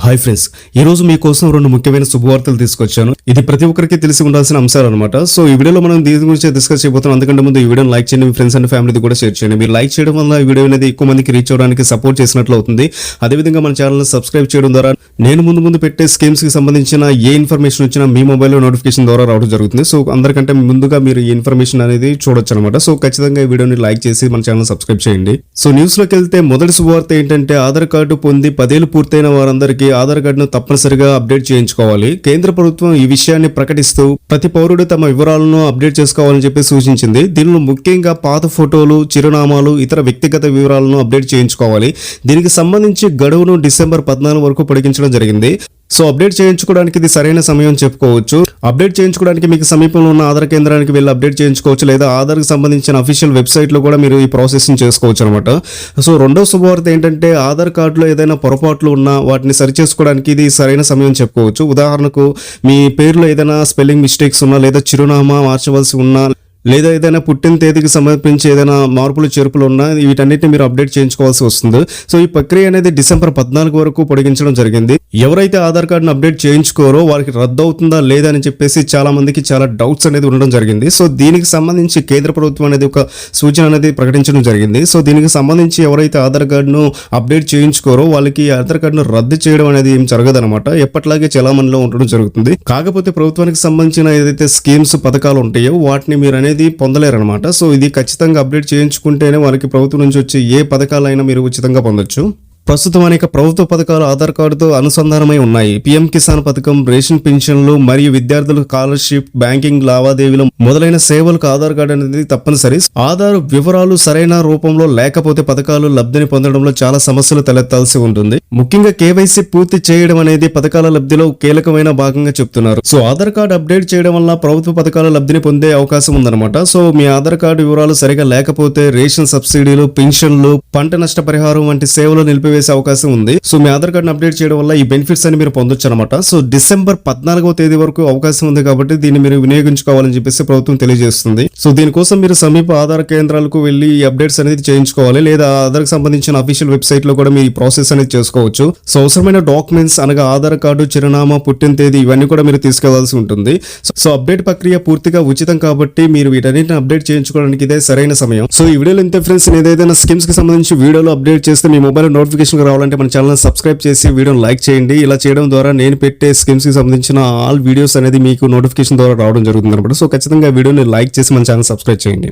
Hi friends, ఈ రోజు మీకోసం రెండు ముఖ్యమైన శుభవార్తలు తీసుకొచ్చాను. ఇది ప్రతి ఒక్కరికి తెలిసి ఉండాల్సిన అంశాలు అనమాట. సో ఈ వీడియోలో మనం దీని గురించి డిస్కస్ చేయబోతున్నాం. అందుకంటే ముందు ఈ వీడియోని లైక్ చేయండి, మీ ఫ్రెండ్స్ అండ్ ఫ్యామిలీది కూడా షేర్ చేయండి. మీరు లైక్ చేయడం వల్ల ఈ వీడియో అనేది ఎక్కువ మందికి రీచ్ అవడానికి సపోర్ట్ చేసినట్లు అవుతుంది. అదేవిధంగా మన ఛానల్ని సబ్స్క్రైబ్ చేయడం ద్వారా నేను ముందు పెట్టే స్కీమ్స్ కి సంబంధించిన ఏ ఇన్ఫర్మేషన్ వచ్చినా మీ మొబైల్లో నోటిఫికేషన్ ద్వారా రావడం జరుగుతుంది. సో అందరికంటే ముందుగా మీరు ఈ ఇన్ఫర్మేషన్ అనేది చూడొచ్చు అనమాట. సో ఖచ్చితంగా ఈ వీడియోని లైక్ చేసి మన ఛానల్ సబ్స్క్రైబ్ చేయండి. సో న్యూస్ లోకి వెళ్తే మొదటి శుభవార్త ఏంటంటే ఆధార్ కార్డు పొంది 10 ఏళ్లు పూర్తయిన వారందరికీ ఆధార్ కార్డును తప్పనిసరిగా అప్డేట్ చేయించుకోవాలి. కేంద్ర ప్రభుత్వం ఈ విషయాన్ని ప్రకటిస్తూ ప్రతి పౌరుడు తమ వివరాలను అప్డేట్ చేసుకోవాలని చెప్పి సూచించింది. దీనిలో ముఖ్యంగా పాత ఫోటోలు, చిరునామాలు, ఇతర వ్యక్తిగత వివరాలను అప్డేట్ చేయించుకోవాలి. దీనికి సంబంధించి గడువును డిసెంబర్ 14 వరకు పొడిగించడం జరిగింది. సో అప్డేట్ చేయించుకోవడానికి ఇది సరైన సమయం చెప్పుకోవచ్చు. అప్డేట్ చేయించుకోవడానికి మీకు సమీపంలో ఉన్న ఆధార్ కేంద్రానికి వెళ్ళి అప్డేట్ చేయించుకోవచ్చు, లేదా ఆధార్కి సంబంధించిన అఫీషియల్ వెబ్సైట్లో కూడా మీరు ఈ ప్రాసెస్ని చేసుకోవచ్చు అనమాట. సో రెండో శుభవార్త ఏంటంటే ఆధార్ కార్డులో ఏదైనా పొరపాట్లు ఉన్నా వాటిని సరిచేసుకోవడానికి ఇది సరైన సమయం చెప్పుకోవచ్చు. ఉదాహరణకు మీ పేరులో ఏదైనా స్పెల్లింగ్ మిస్టేక్స్ ఉన్నా, లేదా చిరునామా మార్చవలసి ఉన్నా, లేదా ఏదైనా పుట్టిన తేదీకి సంబంధించి ఏదైనా మార్పులు చేర్పులు ఉన్నా వీటన్నిటిని మీరు అప్డేట్ చేయించుకోవాల్సి వస్తుంది. సో ఈ ప్రక్రియ అనేది డిసెంబర్ 14 వరకు పొడిగించడం జరిగింది. ఎవరైతే ఆధార్ కార్డును అప్డేట్ చేయించుకోరో వారికి రద్దు అవుతుందా లేదా అని చెప్పేసి చాలా మందికి చాలా డౌట్స్ అనేది ఉండడం జరిగింది. సో దీనికి సంబంధించి కేంద్ర ప్రభుత్వం అనేది ఒక సూచన అనేది ప్రకటించడం జరిగింది. సో దీనికి సంబంధించి ఎవరైతే ఆధార్ కార్డును అప్డేట్ చేయించుకోరో వాళ్ళకి ఆధార్ కార్డును రద్దు చేయడం అనేది ఏం జరగదనమాట. ఎప్పట్లాగే చలామణిలో ఉండడం జరుగుతుంది. కాకపోతే ప్రభుత్వానికి సంబంధించిన ఏదైతే స్కీమ్స్, పథకాలు ఉంటాయో వాటిని మీరు అనేది పొందలేరనమాట. సో ఇది ఖచ్చితంగా అప్డేట్ చేయించుకుంటేనే వాళ్ళకి ప్రభుత్వం నుంచి వచ్చే ఏ పథకాలైనా మీరు ఉచితంగా పొందొచ్చు. ప్రస్తుతం అనేక ప్రభుత్వ పథకాలు ఆధార్ కార్డుతో అనుసంధానమై ఉన్నాయి. పీఎం కిసాన్ పథకం, రేషన్ పెన్షన్లు మరియు విద్యార్థుల స్కాలర్షిప్, బ్యాంకింగ్ లావాదేవీలు మొదలైన సేవలకు ఆధార్ కార్డు అనేది తప్పనిసరి. ఆధార్ వివరాలు సరైన రూపంలో లేకపోతే పథకాలు లబ్ధిని పొందడంలో చాలా సమస్యలు తలెత్తాల్సి ఉంటుంది. ముఖ్యంగా కేవైసీ పూర్తి చేయడం అనేది పథకాల లబ్ధిలో కీలకమైన భాగంగా చెప్తున్నారు. సో ఆధార్ కార్డు అప్డేట్ చేయడం వల్ల ప్రభుత్వ పథకాల లబ్ధిని పొందే అవకాశం ఉందన్నమాట. సో మీ ఆధార్ కార్డు వివరాలు సరిగా లేకపోతే రేషన్ సబ్సిడీలు, పెన్షన్లు, పంట నష్ట పరిహారం వంటి సేవలు నిలిపివేసే అవకాశం ఉంది. సో మీ ఆధార్ కార్డును అప్డేట్ చేయడం వల్ల ఈ బెనిఫిట్స్ అని మీరు పొందొచ్చు అనమాట. సో డిసెంబర్ 14వ తేదీ వరకు అవకాశం ఉంది కాబట్టి దీన్ని మీరు వినియోగించుకోవాలని చెప్పేసి ప్రభుత్వం తెలియజేస్తుంది. సో దీనికోసం మీరు సమీప ఆధార్ కేంద్రాలకు వెళ్లి ఈ అప్డేట్స్ అనేది చేయించుకోవాలి, లేదా ఆధార్ కి సంబంధించిన అఫీషియల్ వెబ్సైట్ లో కూడా మీరు ఈ ప్రాసెస్ అనేది చేసుకోవచ్చు. సో అవసరమైన డాక్యుమెంట్స్ అనగా ఆధార్ కార్డు, చిరునామా, పుట్టిన తేదీ ఇవన్నీ కూడా మీరు తీసుకెళ్లాల్సి ఉంటుంది. సో అప్డేట్ ప్రక్రియ పూర్తిగా ఉచితం కాబట్టి మీరు వీటన్నిటిని అప్డేట్ చేయించుకోవడానికి ఇదే సరైన సమయం. సో ఈ వీడియోలో ఇంతే ఫ్రెండ్స్. ఏదైనా స్కీమ్స్ కి సంబంధించి వీడియోలో అప్డేట్ చేస్తే మీ మొబైల్ నోటిఫికేషన్ రావాలంటే మన ఛానల్ సబ్స్క్రైబ్ చేసి వీడియోని లైక్ చేయండి. ఇలా చేయడం ద్వారా నేను పెట్టే స్కీమ్స్ కి సంబంధించిన ఆల్ వీడియోస్ అనేది మీకు నోటిఫికేషన్ ద్వారా రావడం జరుగుతుంది అనమాట. సో ఖచ్చితంగా వీడియోని లైక్ చేసి మన ఛానల్ సబ్స్క్రైబ్ చేయండి.